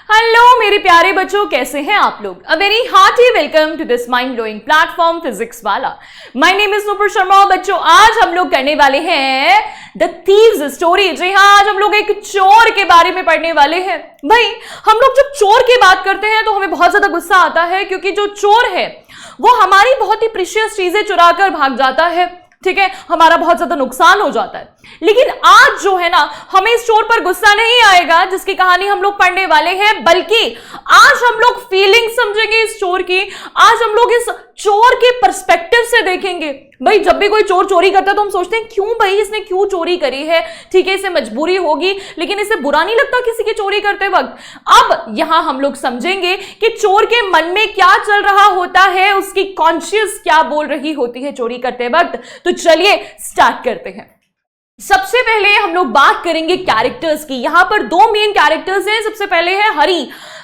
Hello मेरे प्यारे बच्चों, कैसे हैं आप लोग? A very hearty welcome to this mind blowing platform physics वाला। My name is Nupur Sharma. बच्चों, आज हम लोग करने वाले हैं द थीव्स स्टोरी। जी हाँ, आज हम लोग एक चोर के बारे में पढ़ने वाले हैं। भाई, हम लोग जब चोर की बात करते हैं तो हमें बहुत ज्यादा गुस्सा आता है, क्योंकि जो चोर है वो हमारी बहुत ही प्रीशियस चीजें चुरा कर भाग जाता है। ठीक है, हमारा बहुत ज्यादा नुकसान हो जाता है। लेकिन आज जो है ना, हमें इस चोर पर गुस्सा नहीं आएगा जिसकी कहानी हम लोग पढ़ने वाले हैं, बल्कि आज हम लोग फीलिंग समझेंगे इस चोर की। आज हम लोग इस चोर के पर्सपेक्टिव से देखेंगे। भाई, जब भी कोई चोर चोरी करता है तो हम सोचते हैं क्यों भाई इसने क्यों चोरी करी है। ठीक है, इसे मजबूरी होगी, लेकिन इसे बुरा नहीं लगता किसी की चोरी करते वक्त। अब यहां हम लोग समझेंगे कि चोर के मन में क्या चल रहा होता है, उसकी कॉन्शियस क्या बोल रही होती है चोरी करते वक्त। तो चलिए स्टार्ट करते हैं। सबसे पहले हम लोग बात करेंगे कैरेक्टर्स की। यहां पर दो मेन कैरेक्टर्स हैं। सबसे पहले है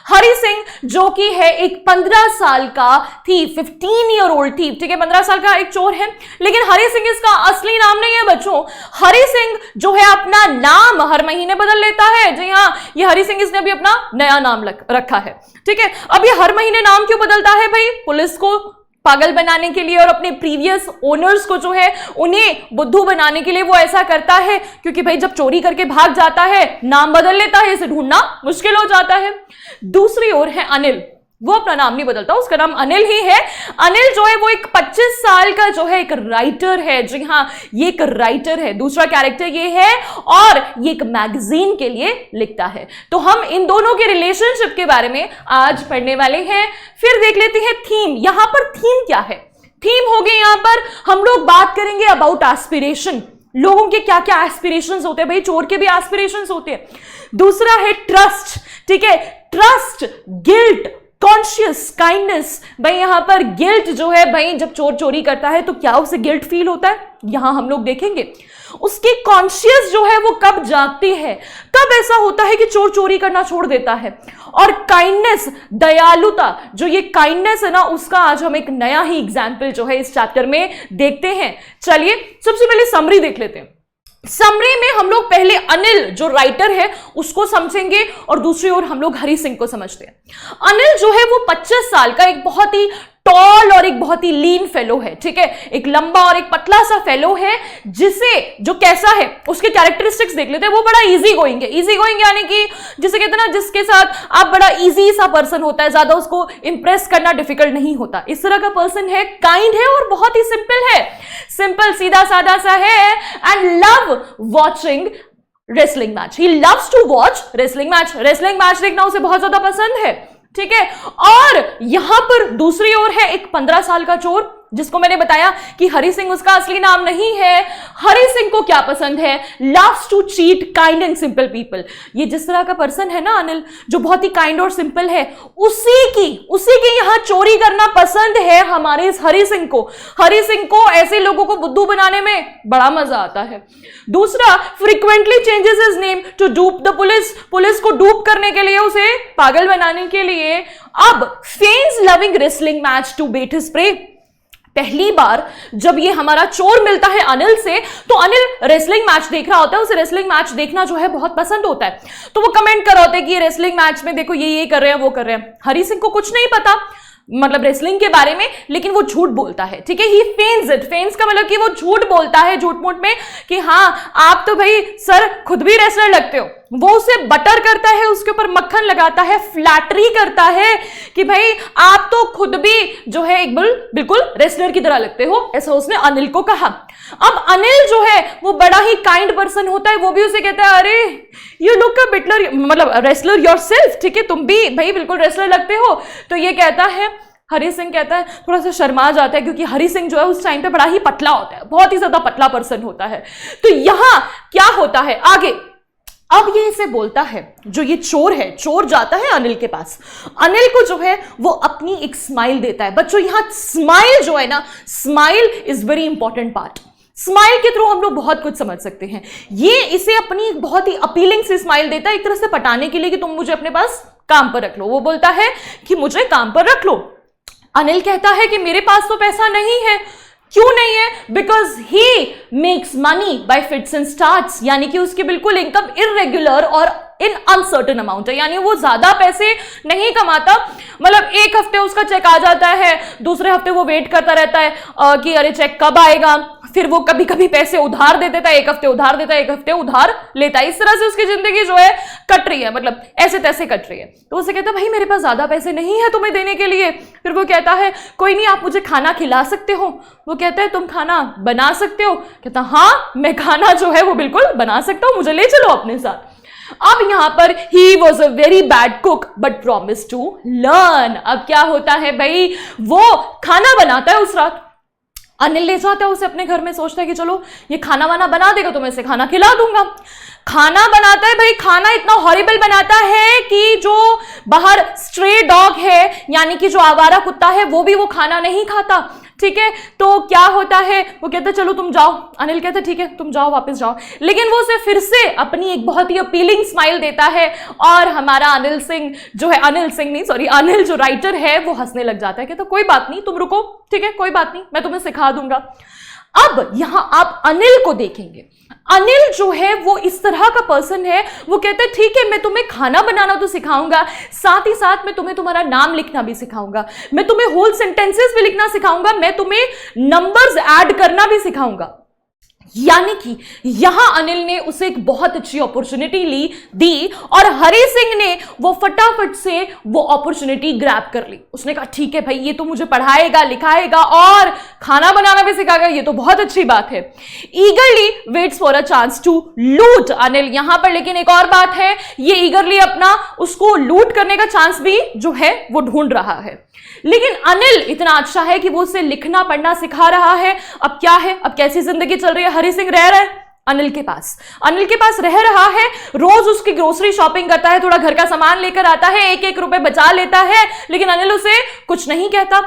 हरी सिंह, जो कि है एक 15 साल का थीफ, 15 ईयर ओल्ड थीफ। ठीक है, 15 साल का एक चोर है, लेकिन हरी सिंह इसका असली नाम नहीं है बच्चों। हरी सिंह जो है अपना नाम हर महीने बदल लेता है। जी हाँ, ये हरी सिंह इसने अभी अपना नया नाम रखा है। ठीक है, अब ये हर महीने नाम क्यों बदलता है भाई? पुलिस को पागल बनाने के लिए और अपने प्रीवियस ओनर्स को जो है उन्हें बुद्धू बनाने के लिए वो ऐसा करता है, क्योंकि भाई जब चोरी करके भाग जाता है नाम बदल लेता है, इसे ढूंढना मुश्किल हो जाता है। दूसरी ओर है अनिल, वो अपना नाम नहीं बदलता, उसका नाम अनिल ही है। अनिल जो है वो एक 25 साल का जो है एक राइटर है। जी हाँ, ये एक राइटर है। दूसरा कैरेक्टर ये है, और ये एक मैगजीन के लिए लिखता है। तो हम इन दोनों के रिलेशनशिप के बारे में आज पढ़ने वाले हैं। फिर देख लेते हैं थीम। यहां पर थीम क्या है? थीम हो गई, यहां पर हम लोग बात करेंगे अबाउट एस्पिरेशन। लोगों के क्या क्या एस्पिरेशंस होते हैं भाई, चोर के भी एस्पिरेशंस होते हैं। दूसरा है ट्रस्ट। ठीक है, ट्रस्ट, गिल्ट, कॉन्शियस, काइंडनेस। भाई यहां पर गिल्ट जो है, भाई जब चोर चोरी करता है तो क्या उसे गिल्ट फील होता है, यहां हम लोग देखेंगे। उसकी कॉन्शियस जो है वो कब जागती है, कब ऐसा होता है कि चोर चोरी करना छोड़ देता है। और काइंडनेस, दयालुता, जो ये काइंडनेस है ना, उसका आज हम एक नया ही एग्जाम्पल जो है इस चैप्टर में देखते हैं। चलिए सबसे पहले समरी देख लेते हैं। समरी में हम लोग पहले अनिल जो राइटर है उसको समझेंगे, और दूसरी ओर हम लोग हरी सिंह को समझते हैं। अनिल जो है वो 25 साल का एक बहुत ही टॉल और एक बहुत ही लीन फेलो है। ठीक है, एक लंबा और एक पतला सा फेलो है, जिसे जो कैसा है उसके कैरेक्टरिस्टिक्स देख लेते हैं। वो बड़ा इजी गोइंग है। इजी गोइंग यानी कि जिसे कहते हैं ना, जिसके साथ आप बड़ा इजी सा पर्सन होता है, ज्यादा उसको इंप्रेस करना डिफिकल्ट नहीं होता, इस तरह का पर्सन है। काइंड है और बहुत ही सिंपल है, सिंपल सीधा साधा सा है। And love watching wrestling match. He loves to watch wrestling match. Wrestling match देखना उसे बहुत ज्यादा पसंद है। ठीक है, और यहां पर दूसरी ओर है एक 15 साल का चोर, जिसको मैंने बताया कि हरी सिंह उसका असली नाम नहीं है। हरी सिंह को क्या पसंद है? Loves to cheat kind and simple people. ये जिस तरह का पर्सन है ना अनिल, जो बहुत ही काइंड और सिंपल है, उसी की यहां चोरी करना पसंद है हमारे इस हरी सिंह को। हरी सिंह को ऐसे लोगों को बुद्धू बनाने में बड़ा मजा आता है। दूसरा, frequently changes his name to dupe the police. Police को डूप करने के लिए, उसे पागल बनाने के लिए। अब fans loving wrestling match to bait his prey. पहली बार जब ये हमारा चोर मिलता है अनिल से, तो अनिल रेसलिंग मैच देख रहा होता है। उसे रेसलिंग मैच देखना जो है बहुत पसंद होता है, तो वो कमेंट कर रहा होता है कि ये रेसलिंग मैच में देखो ये कर रहे हैं, वो कर रहे हैं। हरी सिंह को कुछ नहीं पता मतलब रेसलिंग के बारे में, लेकिन वो झूठ बोलता है। ठीक है, ही फेन्स इट। फेन्स का मतलब कि वो झूठ बोलता है, झूठ मूठ में, कि हाँ आप तो भाई सर खुद भी रेसलर लगते हो। वो उसे बटर करता है, उसके ऊपर मक्खन लगाता है, फ्लैटरी करता है कि भाई आप तो खुद भी जो है एक बिल्कुल रेसलर की तरह लगते हो, ऐसा उसने अनिल को कहा। अब अनिल जो है वो बड़ा ही काइंड पर्सन होता है, वो भी उसे कहता है अरे यू लुक अ बिटलर, मतलब रेसलर योरसेल्फ। ठीक है, तुम भी भाई बिल्कुल रेसलर लगते हो। तो ये कहता है, हरी सिंह कहता है, थोड़ा सा शर्मा जाता है, क्योंकि हरी सिंह जो है उस टाइम पे बड़ा ही पतला होता है, बहुत ही ज्यादा पतला पर्सन होता है। तो यहां क्या होता है आगे, अब ये इसे बोलता है, जो ये चोर है, चोर जाता है अनिल के पास। अनिल को जो है वो अपनी एक स्माइल देता है। बच्चों यहां स्माइल जो है ना, smile is very important part. Smile के थ्रू हम लोग बहुत कुछ समझ सकते हैं। ये इसे अपनी बहुत ही अपीलिंग से स्माइल देता है, एक तरह से पटाने के लिए कि तुम मुझे अपने पास काम पर रख लो। वो बोलता है कि मुझे काम पर रख लो। अनिल कहता है कि मेरे पास तो पैसा नहीं है। क्यों नहीं है? Because he makes money by fits and starts, यानी कि उसकी बिल्कुल इनकम इर्रेगुलर और इन अनसर्टेन अमाउंट है, यानी वो ज्यादा पैसे नहीं कमाता। मतलब एक हफ्ते उसका चेक आ जाता है, दूसरे हफ्ते वो वेट करता रहता है कि अरे चेक कब आएगा, फिर वो कभी कभी पैसे उधार दे देता है, एक हफ्ते उधार देता है, एक हफ्ते उधार लेता है। इस तरह से उसकी जिंदगी जो है कट रही है, मतलब ऐसे तैसे कट रही है। तो उसे कहता है भाई मेरे पास ज्यादा पैसे नहीं है तुम्हें देने के लिए। फिर वो कहता है कोई नहीं, आप मुझे खाना खिला सकते हो। वो कहता है तुम खाना बना सकते हो? कहता हाँ मैं खाना जो है वो बिल्कुल बना सकता हूं, मुझे ले चलो अपने साथ। अब यहां पर he was a very bad cook but promise to learn. अब क्या होता है भाई, वो खाना बनाता है उस रात, अनिल ले जाता है उसे अपने घर में, सोचता है कि चलो ये खाना वाना बना देगा तो मैं इसे खाना खिला दूंगा। खाना बनाता है भाई, खाना इतना हॉरिबल बनाता है कि जो बाहर स्ट्रे डॉग है यानी कि जो आवारा कुत्ता है वो भी वो खाना नहीं खाता। ठीक है, तो क्या होता है, वो कहता है चलो तुम जाओ। अनिल कहता है ठीक है तुम जाओ, वापस जाओ। लेकिन वो उसे फिर से अपनी एक बहुत ही अपीलिंग स्माइल देता है और हमारा अनिल सिंह जो है, अनिल जो राइटर है वो हंसने लग जाता है। कहता कोई बात नहीं तुम रुको, ठीक है कोई बात नहीं मैं तुम्हें सिखा दूंगा। अब यहां आप अनिल को देखेंगे, अनिल जो है वो इस तरह का पर्सन है, वो कहते हैं ठीक है मैं तुम्हें खाना बनाना तो सिखाऊंगा, साथ ही साथ मैं तुम्हें तुम्हारा नाम लिखना भी सिखाऊंगा, मैं तुम्हें होल सेंटेंसेस भी लिखना सिखाऊंगा, मैं तुम्हें नंबर्स ऐड करना भी सिखाऊंगा। यानी कि यहां अनिल ने उसे एक बहुत अच्छी अपॉर्चुनिटी दी और हरि सिंह ने वो फटाफट से वो अपॉर्चुनिटी ग्रैब कर ली। उसने कहा ठीक है भाई ये तो मुझे पढ़ाएगा लिखाएगा और खाना बनाना भी सिखाएगा, ये तो बहुत अच्छी बात है। Eagerly waits for a chance to loot Anil. यहां पर लेकिन एक और बात है, ये ईगरली अपना उसको लूट करने का चांस भी जो है वो ढूंढ रहा है। लेकिन अनिल इतना अच्छा है कि वो उसे लिखना पढ़ना सिखा रहा है। अब क्या है, अब कैसी जिंदगी चल रही है, हरि सिंह रह रहा है अनिल के पास रह रहा है, रोज उसकी ग्रोसरी शॉपिंग करता है, थोड़ा घर का सामान लेकर आता है, एक एक रुपए बचा लेता है, लेकिन अनिल उसे कुछ नहीं कहता।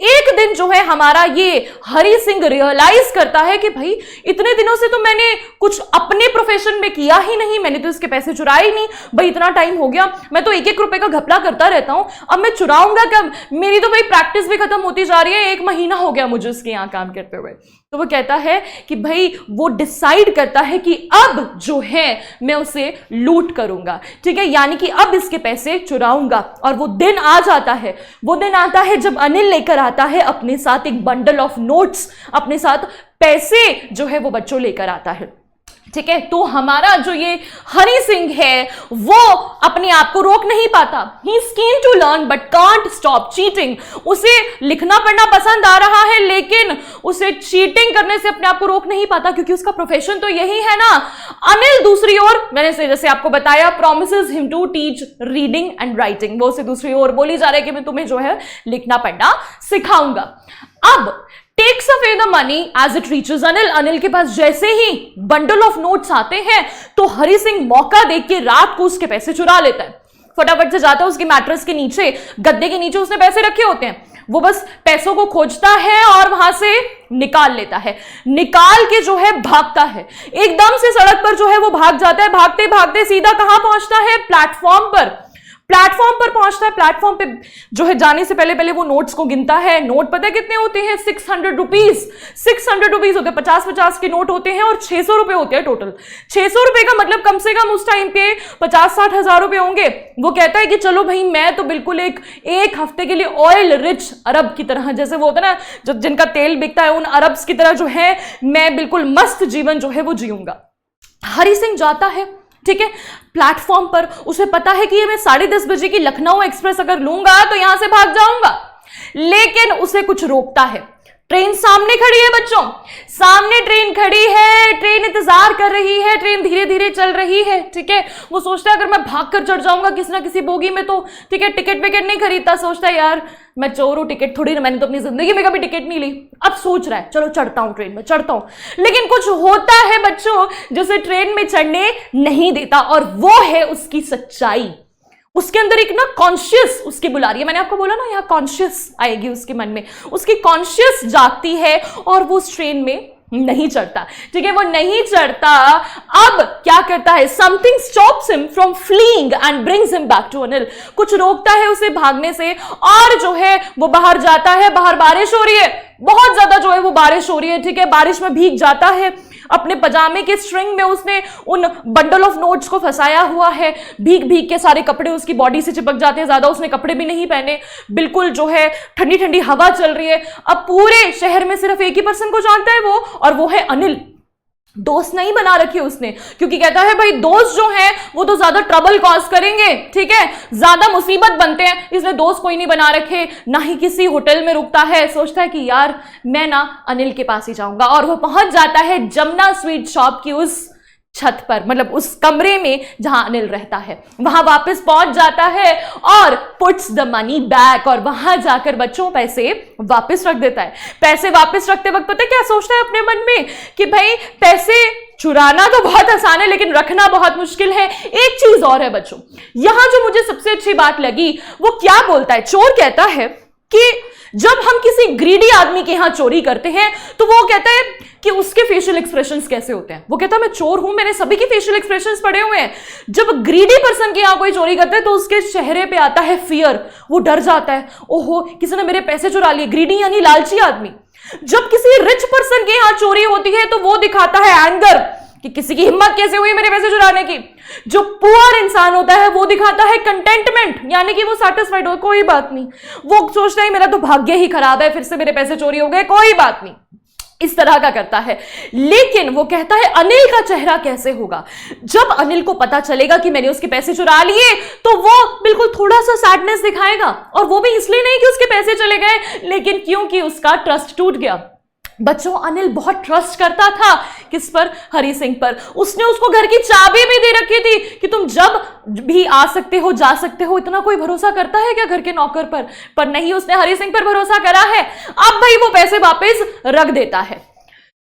एक दिन जो है हमारा ये हरि सिंह रियलाइज करता है कि भाई इतने दिनों से तो मैंने कुछ अपने प्रोफेशन में किया ही नहीं, मैंने तो इसके पैसे चुराए ही नहीं। भाई इतना टाइम हो गया, मैं तो एक एक रुपए का घपला करता रहता हूं, अब मैं चुराऊंगा कब? मेरी तो भाई प्रैक्टिस भी खत्म होती जा रही है, 1 महीना हो गया मुझे इसके यहां काम करते हुए। तो वो कहता है कि भाई वो डिसाइड करता है कि अब जो है मैं उसे लूट करूंगा, ठीक है, यानी कि अब इसके पैसे चुराऊंगा। और वो दिन आ जाता है, वो दिन आता है जब अनिल लेकर आता है अपने साथ एक बंडल ऑफ नोट्स, अपने साथ पैसे जो है वो बच्चों लेकर आता है। ठीक है, तो हमारा जो ये हरि सिंह है वो अपने आप को रोक नहीं पाता। He is keen to learn but can't stop cheating. उसे लिखना पढ़ना पसंद आ रहा है लेकिन उसे चीटिंग करने से अपने आप को रोक नहीं पाता, क्योंकि उसका प्रोफेशन तो यही है ना। अनिल दूसरी ओर, मैंने जैसे आपको बताया, promises him to teach reading and writing. वो उसे दूसरी ओर बोली जा रही है कि मैं तुम्हें जो है लिखना पढ़ना सिखाऊंगा। अब takes away the money as it reaches Anil. Anil के पास जैसे ही बंडल ऑफ नोट्स आते हैं तो हरि सिंह मौका देख के रात को उसके पैसे चुरा लेता है। फटाफट से जाता है उसके मैट्रेस के नीचे, गद्दे के नीचे उसने पैसे रखे होते हैं, वो बस पैसों को खोजता है और वहां से निकाल लेता है। निकाल के जो है भागता है, एकदम से सड़क पर जो है वो भाग जाता है। भागते भागते सीधा कहां पहुंचता है? प्लेटफॉर्म पर पहुंचता है। प्लेटफॉर्म पे जो है जाने से पहले वो नोट्स को गिनता है। नोट पता है कितने होते हैं? 600 रुपीज। 600 रुपीज होते हैं, 50-50 के नोट होते हैं और 600 रुपए होते हैं टोटल। 600 रुपए का मतलब कम से कम उस टाइम पे 50-60 हजार रुपए होंगे। वो कहता है कि चलो भाई मैं तो बिल्कुल एक हफ्ते के लिए ऑयल रिच अरब की तरह, जैसे वो होता है ना जब जिनका तेल बिकता है, उन अरब्स की तरह जो है मैं बिल्कुल मस्त जीवन जो है वो जीऊंगा। हरि सिंह जाता है, ठीक है, प्लेटफॉर्म पर। उसे पता है कि ये मैं 10:30 बजे की लखनऊ एक्सप्रेस अगर लूंगा तो यहां से भाग जाऊंगा, लेकिन उसे कुछ रोकता है। ट्रेन सामने खड़ी है बच्चों, सामने ट्रेन खड़ी है, ट्रेन इंतजार कर रही है, ट्रेन धीरे धीरे चल रही है। ठीक है, वो सोचता है अगर मैं भागकर चढ़ जाऊंगा किसी ना किसी बोगी में तो ठीक है, टिकट विकेट नहीं खरीदता। सोचता है यार मैं चोर हूं, टिकट थोड़ी ना, मैंने तो अपनी जिंदगी में कभी टिकट नहीं ली। अब सोच रहा है चलो चढ़ता हूं, ट्रेन में चढ़ता हूं। लेकिन कुछ होता है बच्चों जिसे ट्रेन में चढ़ने नहीं देता, और वो है उसकी सच्चाई। उसके अंदर एक ना कॉन्शियस उसकी बुला रही है। मैंने आपको बोला ना यहाँ कॉन्शियस आएगी उसके मन में, उसकी कॉन्शियस जागती है और वो उस ट्रेन में नहीं चढ़ता। ठीक है, वो नहीं चढ़ता। अब क्या करता है? Something stops him from fleeing and brings him back to Anil. कुछ रोकता है उसे भागने से और जो है वो बाहर जाता है। बाहर बारिश हो रही है, बहुत ज्यादा जो है वो बारिश हो रही है। ठीक है, बारिश में भीग जाता है अपने पजामे के स्ट्रिंग में उसने उन बंडल ऑफ नोट्स को फंसाया हुआ है, भीग भीग के सारे कपड़े उसकी बॉडी से चिपक जाते हैं, ज्यादा उसने कपड़े भी नहीं पहने, बिल्कुल जो है ठंडी ठंडी हवा चल रही है। अब पूरे शहर में सिर्फ एक ही पर्सन को जानता है वो, और वो है अनिल। दोस्त नहीं बना रखी उसने, क्योंकि कहता है भाई दोस्त जो है वो तो ज्यादा ट्रबल कॉज करेंगे, ठीक है, ज्यादा मुसीबत बनते हैं, इसलिए दोस्त कोई नहीं बना रखे, ना ही किसी होटल में रुकता है। सोचता है कि यार मैं ना अनिल के पास ही जाऊंगा, और वो पहुंच जाता है जमुना स्वीट शॉप की उस छत पर, मतलब उस कमरे में जहां अनिल रहता है। वहां वापस पहुंच जाता है और पुट्स द मनी बैक, और वहां जाकर बच्चों पैसे वापस रख देता है। पैसे वापस रखते वक्त पता है क्या सोचता है अपने मन में कि भाई पैसे चुराना तो बहुत आसान है लेकिन रखना बहुत मुश्किल है। एक चीज और है बच्चों, यहां जो मुझे सबसे अच्छी बात लगी वो क्या बोलता है, चोर कहता है कि जब हम किसी ग्रीडी आदमी के यहां चोरी करते हैं तो वो कहता है कि उसके फेशियल एक्सप्रेशंस कैसे होते हैं। वो कहता है मैं चोर हूं, मैंने सभी के फेशियल एक्सप्रेशंस पढ़े हुए हैं। जब ग्रीडी पर्सन के यहां कोई चोरी करता है तो उसके चेहरे पे आता है फियर, वो डर जाता है, ओहो किसी ने मेरे पैसे चुरा लिए, ग्रीडी यानी लालची आदमी। जब किसी रिच पर्सन के यहां चोरी होती है तो वो दिखाता है एंगर, कि किसी की हिम्मत कैसे हुई मेरे पैसे चुराने की। जो पुअर इंसान होता है वो दिखाता है कंटेंटमेंट, यानी कि वो सैटिस्फाइड हो, कोई बात नहीं, वो सोचता है मेरा तो भाग्य ही खराब है, फिर से मेरे पैसे चोरी हो गए, कोई बात नहीं, इस तरह का करता है। लेकिन वो कहता है अनिल का चेहरा कैसे होगा, जब अनिल को पता चलेगा कि मैंने उसके पैसे चुरा लिए तो वो बिल्कुल थोड़ा सा सैडनेस दिखाएगा, और वो भी इसलिए नहीं कि उसके पैसे चले गए, लेकिन क्योंकि उसका ट्रस्ट टूट गया। बच्चों अनिल बहुत ट्रस्ट करता था, किस पर, हरि सिंह पर। उसने उसको घर की चाबी भी दे रखी थी कि तुम जब भी आ सकते हो जा सकते हो। इतना कोई भरोसा करता है क्या घर के नौकर पर नहीं, उसने हरि सिंह पर भरोसा करा है। अब भाई वो पैसे वापस रख देता है।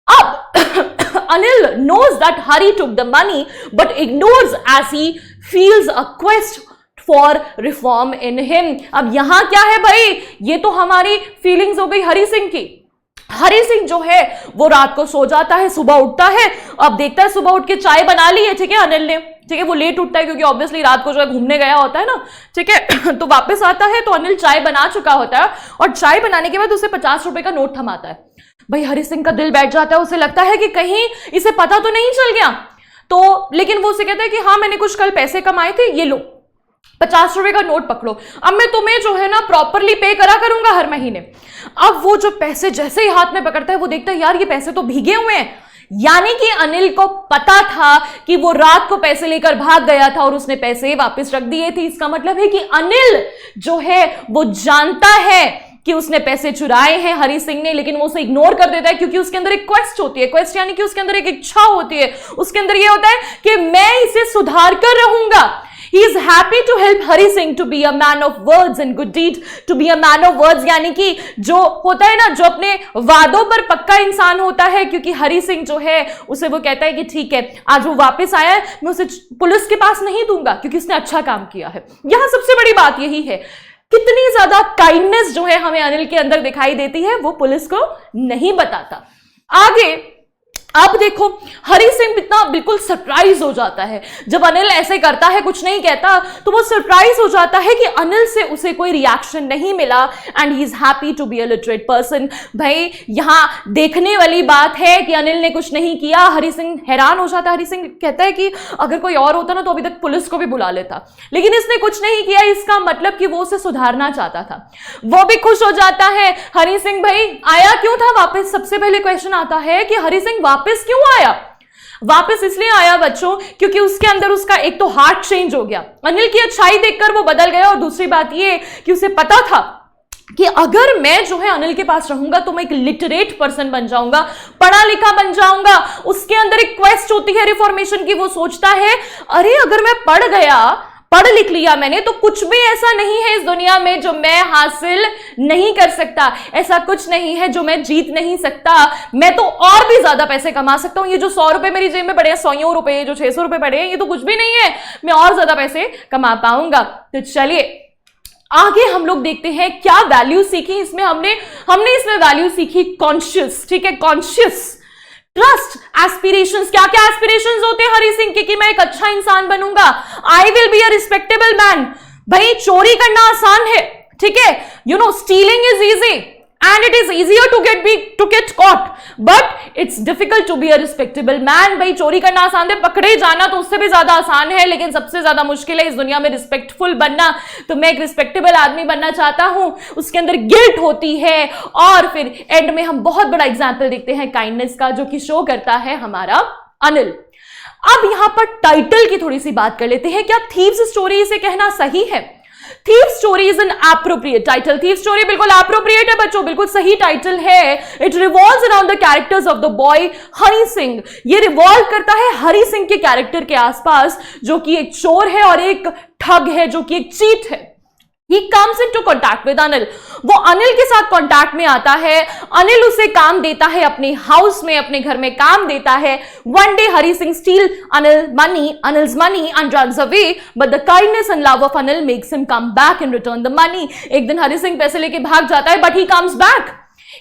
अब Anil knows that Hari took the money but ignores as he feels a quest for reform in him। अब यहां क्या है भाई, ये तो हमारी फीलिंग्स हो गई हरि सिंह की। हरि सिंह जो है वो रात को सो जाता है, सुबह उठता है, अब देखता है सुबह उठ के चाय बना ली है, ठीक है, अनिल ने, ठीक है, वो लेट उठता है क्योंकि ऑब्वियसली रात को जो है घूमने गया होता है ना, ठीक है, तो वापस आता है तो अनिल चाय बना चुका होता है, और चाय बनाने के बाद उसे 50 रुपए का नोट थमाता है। भाई हरि सिंह का दिल बैठ जाता है, उसे लगता है कि कहीं इसे पता तो नहीं चल गया, तो लेकिन वो उसे कहता है कि हाँ मैंने कुछ कल पैसे कमाए थे, ये लो 50 रुपए का नोट पकड़ो, अब मैं तुम्हें जो है ना प्रॉपरली पे करा करूंगा हर महीने। अब वो जो पैसे जैसे ही हाथ में पकड़ता है वो देखता है यार ये पैसे तो भीगे हुए हैं, यानी कि अनिल को पता था कि वो रात को पैसे लेकर भाग गया था और उसने पैसे वापस रख दिए थे। इसका मतलब है कि अनिल जो है वो जानता है कि उसने पैसे चुराए हैं हरि सिंह ने, लेकिन वो उसे इग्नोर कर देता है क्योंकि उसके अंदर एक क्वेस्ट होती है। क्वेस्ट यानी कि उसके अंदर एक इच्छा होती है, उसके अंदर ये होता है कि मैं इसे सुधार कर रहूंगा। He is happy to help Hari Singh to be a man of words and good deed, to be a man of words, यानी कि जो होता है ना, जो अपने वादों पर पक्का इंसान होता है, क्योंकि हरि सिंह जो है उसे वो कहता है कि ठीक है आज वो वापस आया है, मैं उसे पुलिस के पास नहीं दूंगा क्योंकि उसने अच्छा काम किया है। यहां सबसे बड़ी बात यही है, कितनी ज्यादा काइंडनेस जो है हमें अनिल के अंदर दिखाई देती है, वो पुलिस को नहीं बताता। आगे अब देखो हरि सिंह इतना बिल्कुल सरप्राइज हो जाता है जब अनिल ऐसे करता है, कुछ नहीं कहता, तो वो सरप्राइज हो जाता है कि अनिल से उसे कोई रिएक्शन नहीं मिला, and he is happy to be a literate person. भाई यहां देखने वाली बात है कि अनिल ने कुछ नहीं किया। हरि सिंह हैरान हो जाता है, हरि सिंह कहता है कि अगर कोई और होता ना तो अभी तक पुलिस को भी बुला लेता, लेकिन इसने कुछ नहीं किया, इसका मतलब कि वो उसे सुधारना चाहता था। वो भी खुश हो जाता है। हरि सिंह भाई आया क्यों था वापस, सबसे पहले क्वेश्चन आता है कि हरि सिंह वापस क्यों आया। वापस इसलिए आया बच्चों क्योंकि उसके अंदर उसका एक तो हार्ट चेंज हो गया, अनिल की अच्छाई देखकर वो बदल गया, और दूसरी बात ये कि उसे पता था कि अगर मैं जो है अनिल के पास रहूंगा तो मैं एक लिटरेट पर्सन बन जाऊंगा, पढ़ा लिखा बन जाऊंगा। उसके अंदर एक क्वेस्ट होती है रिफॉर्मेशन की, वो सोचता है अरे अगर मैं पढ़ लिख लिया मैंने तो कुछ भी ऐसा नहीं है इस दुनिया में जो मैं हासिल नहीं कर सकता, ऐसा कुछ नहीं है जो मैं जीत नहीं सकता, मैं तो और भी ज्यादा पैसे कमा सकता हूं। ये जो 100 रुपए मेरी जेब में पड़े हैं, 100 रुपए, जो 600 रुपए पड़े हैं, ये तो कुछ भी नहीं है, मैं और ज्यादा पैसे कमा पाऊंगा। तो चलिए आगे हम लोग देखते हैं क्या वैल्यू सीखी इसमें हमने इसमें वैल्यू सीखी कॉन्शियस, ठीक है, कॉन्शियस, ट्रस्ट, एस्पिरेशंस। क्या क्या एस्पिरेशंस होते हैं हरि सिंह के कि मैं एक अच्छा इंसान बनूंगा, I will be a respectable man. भाई चोरी करना आसान है, ठीक है, you know stealing is easy, and it is easier to get caught, but it's difficult to be a respectable man. भाई चोरी करना आसान है, पकड़े जाना तो उससे भी ज्यादा आसान है, लेकिन सबसे ज्यादा मुश्किल है इस दुनिया में रिस्पेक्टफुल बनना। तो मैं एक रिस्पेक्टेबल आदमी बनना चाहता हूं, उसके अंदर गिल्ट होती है, और फिर एंड में हम बहुत बड़ा एग्जाम्पल देखते हैं काइंडनेस का, जो कि शो करता है हमारा अनिल। अब यहां पर टाइटल की थोड़ी सी बात कर लेते हैं। क्या थीव्स स्टोरी इसे कहना सही है? Thief story is an appropriate title. Thief story बिल्कुल एप्रोप्रिएट है बच्चों, बिल्कुल सही टाइटल है। It revolves around the characters of the boy Hari Singh. ये रिवॉल्व करता है हरी सिंह के कैरेक्टर के आसपास, जो कि एक चोर है और एक ठग है, जो कि एक चीट है। He comes into contact with Anil. वो अनिल के साथ कांटेक्ट में आता है, अनिल उसे काम देता है, अपने हाउस में, अपने घर में काम देता है। One day Hari Singh steal Anil's money and runs away, but the kindness and love of Anil makes him come back and return the money। एक दिन हरी सिंह पैसे लेके भाग जाता है, but he comes back।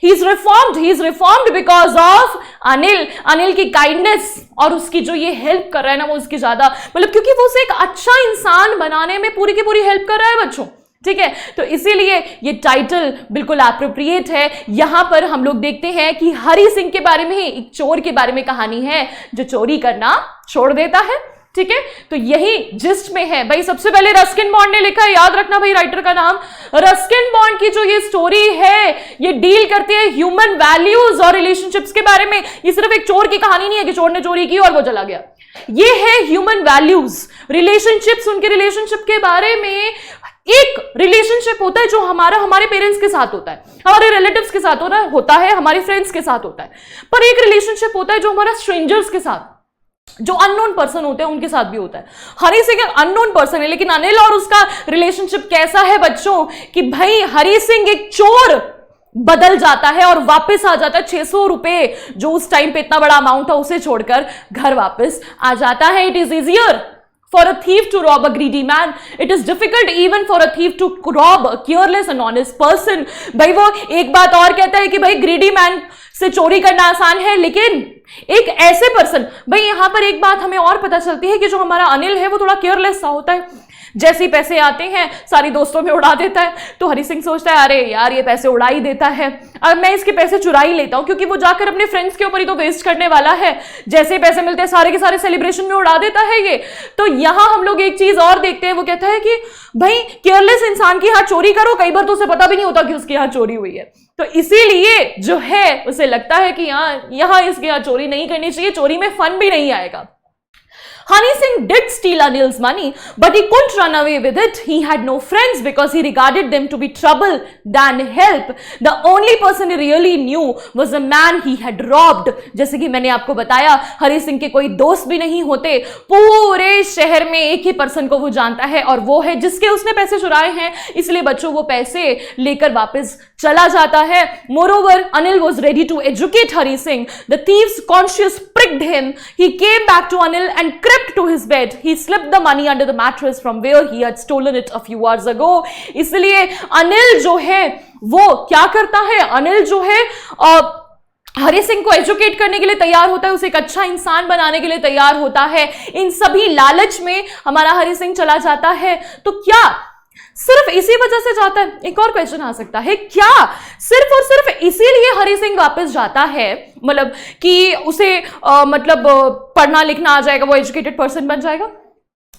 He is reformed because of Anil की kindness, और उसकी जो ये हेल्प कर रहा है ना, वो उसकी ज्यादा, मतलब क्योंकि वो उसे एक अच्छा इंसान बनाने में पूरी की पूरी हेल्प कर रहा है बच्चों, ठीक है। तो इसीलिए ये टाइटल बिल्कुल एप्रोप्रिएट है। यहां पर हम लोग देखते हैं कि हरी सिंह के बारे में ही, एक चोर के बारे में कहानी है जो चोरी करना छोड़ देता है, ठीक है। तो यही जिस्ट में है भाई। सबसे पहले रस्किन बॉन्ड ने लिखा है, याद रखना भाई राइटर का नाम। रस्किन बॉन्ड की जो ये स्टोरी है, ये डील करती है ह्यूमन वैल्यूज और रिलेशनशिप्स के बारे में। ये सिर्फ एक चोर की कहानी नहीं है कि चोर ने चोरी की और वो चला गया। ये है ह्यूमन वैल्यूज, रिलेशनशिप्स, उनके रिलेशनशिप के बारे में। एक रिलेशनशिप होता है जो हमारे पेरेंट्स के साथ होता है, हमारे रिलेटिव्स के साथ होता है, हमारे फ्रेंड्स के साथ होता है, पर एक रिलेशनशिप होता है जो हमारा स्ट्रेंजर्स के साथ, जो अननोन पर्सन होते हैं उनके साथ भी होता है। हरी सिंह एक अननोन पर्सन है, लेकिन अनिल और उसका रिलेशनशिप कैसा है बच्चों, कि भाई हरी सिंह एक चोर बदल जाता है और वापस आ जाता है। 600 रुपए जो उस टाइम पे इतना बड़ा अमाउंट था उसे छोड़कर घर वापस आ जाता है। It is easier for a thief to rob a greedy man, it is difficult even for a thief to rob a careless and honest person। भाई वो एक बात और कहता है कि भाई ग्रीडी मैन से चोरी करना आसान है, लेकिन एक ऐसे पर्सन, भाई यहां पर एक बात हमें और पता चलती है कि जो हमारा अनिल है वो थोड़ा केयरलेस सा होता है। जैसे ही पैसे आते हैं सारी दोस्तों में उड़ा देता है। तो हरी सिंह सोचता है अरे यार ये पैसे उड़ा ही देता है, अब मैं इसके पैसे चुरा ही लेता हूं, क्योंकि वो जाकर अपने फ्रेंड्स के ऊपर ही तो वेस्ट करने वाला है। जैसे ही पैसे मिलते हैं सारे के सारे सेलिब्रेशन में उड़ा देता है ये। तो यहां हम लोग एक चीज और देखते हैं, वो कहता है कि भाई केयरलेस इंसान की यहाँ चोरी करो, कई बार तो उसे पता भी नहीं होता कि उसके यहाँ चोरी हुई है। तो इसीलिए जो है उसे लगता है कि यहाँ इसके यहाँ चोरी नहीं करनी चाहिए, चोरी में फन भी नहीं आएगा। Honey Singh did steal Anil's money, but he couldn't run away with it. He had no friends because he regarded them to be trouble than help. The only person he really knew was the man he had robbed. जैसे कि मैंने आपको बताया, हरी सिंह के कोई दोस्त भी नहीं होते, पूरे शहर में एक ही पर्सन को वो जानता है और वो है जिसके उसने पैसे चुराए हैं। इसलिए बच्चों वो पैसे लेकर वापस चला जाता है। Moreover, Anil was ready to educate Hari Singh. The thief's conscience pricked him. He came back to Anil and crept to his bed. He slipped the money under the mattress from where he had stolen it a few hours ago. इसलिए अनिल जो है वो क्या करता है, अनिल जो है हरी सिंह को एजुकेट करने के लिए तैयार होता है, उसे एक अच्छा इंसान बनाने के लिए तैयार होता है। इन सभी लालच में हमारा हरी सिंह चला जाता है। तो क्या सिर्फ इसी वजह से जाता है? एक और क्वेश्चन आ सकता है, क्या सिर्फ और सिर्फ इसीलिए हरी सिंह वापस जाता है, मतलब कि उसे मतलब पढ़ना लिखना आ जाएगा, वो एजुकेटेड पर्सन बन जाएगा?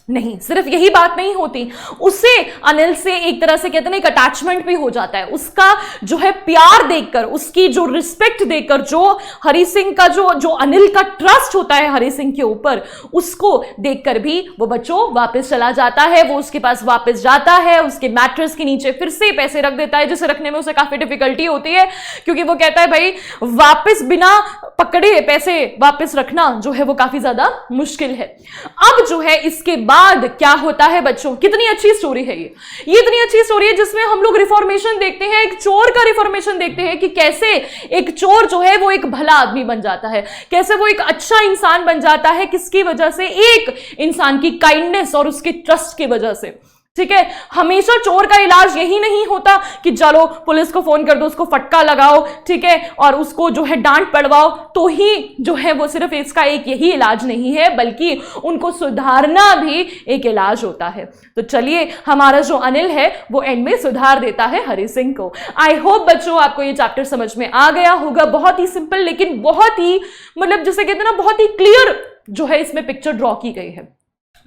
नहीं, सिर्फ यही बात नहीं होती, उसे अनिल से एक तरह से कहते हैं एक अटैचमेंट भी हो जाता है। उसका जो है प्यार देखकर, उसकी जो रिस्पेक्ट देखकर, जो हरी सिंह का जो अनिल का ट्रस्ट होता है हरी सिंह के ऊपर, उसको देखकर भी वो बच्चों वापस चला जाता है। वो उसके पास वापस जाता है, उसके मैट्रेस के नीचे फिर से पैसे रख देता है, जिसे रखने में उसे काफी डिफिकल्टी होती है, क्योंकि वो कहता है भाई वापस बिना पकड़े पैसे वापस रखना जो है वो काफी ज्यादा मुश्किल है। अब जो है इसके बाद क्या होता है बच्चों, कितनी अच्छी स्टोरी है ये इतनी अच्छी स्टोरी है जिसमें हम लोग रिफॉर्मेशन देखते हैं, एक चोर का रिफॉर्मेशन देखते हैं कि कैसे एक चोर जो है वो एक भला आदमी बन जाता है, कैसे वो एक अच्छा इंसान बन जाता है, किसकी वजह से, एक इंसान की काइंडनेस और उसके ट्रस्ट की वजह से। ठीक है, हमेशा चोर का इलाज यही नहीं होता कि चलो पुलिस को फोन कर दो, उसको फटका लगाओ, ठीक है, और उसको जो है डांट पड़वाओ, तो ही जो है वो सिर्फ इसका एक यही इलाज नहीं है, बल्कि उनको सुधारना भी एक इलाज होता है। तो चलिए, हमारा जो अनिल है वो एंड में सुधार देता है हरि सिंह को। आई होप बच्चों आपको ये चैप्टर समझ में आ गया होगा। बहुत ही सिंपल, लेकिन बहुत ही मतलब जैसे कहते हैं ना, बहुत ही क्लियर जो है इसमें पिक्चर ड्रॉ की गई है।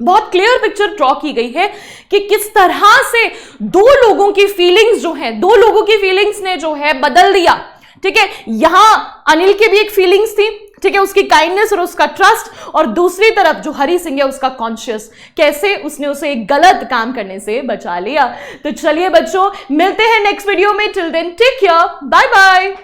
बहुत क्लियर पिक्चर ड्रॉ की गई है कि किस तरह से दो लोगों की फीलिंग्स जो है, दो लोगों की फीलिंग्स ने जो है बदल दिया। ठीक है, यहां अनिल की भी एक फीलिंग्स थी, ठीक है, उसकी काइंडनेस और उसका ट्रस्ट, और दूसरी तरफ जो हरि सिंह है उसका कॉन्शियस, कैसे उसने उसे एक गलत काम करने से बचा लिया। तो चलिए बच्चों, मिलते हैं नेक्स्ट वीडियो में। Till then take care, bye bye.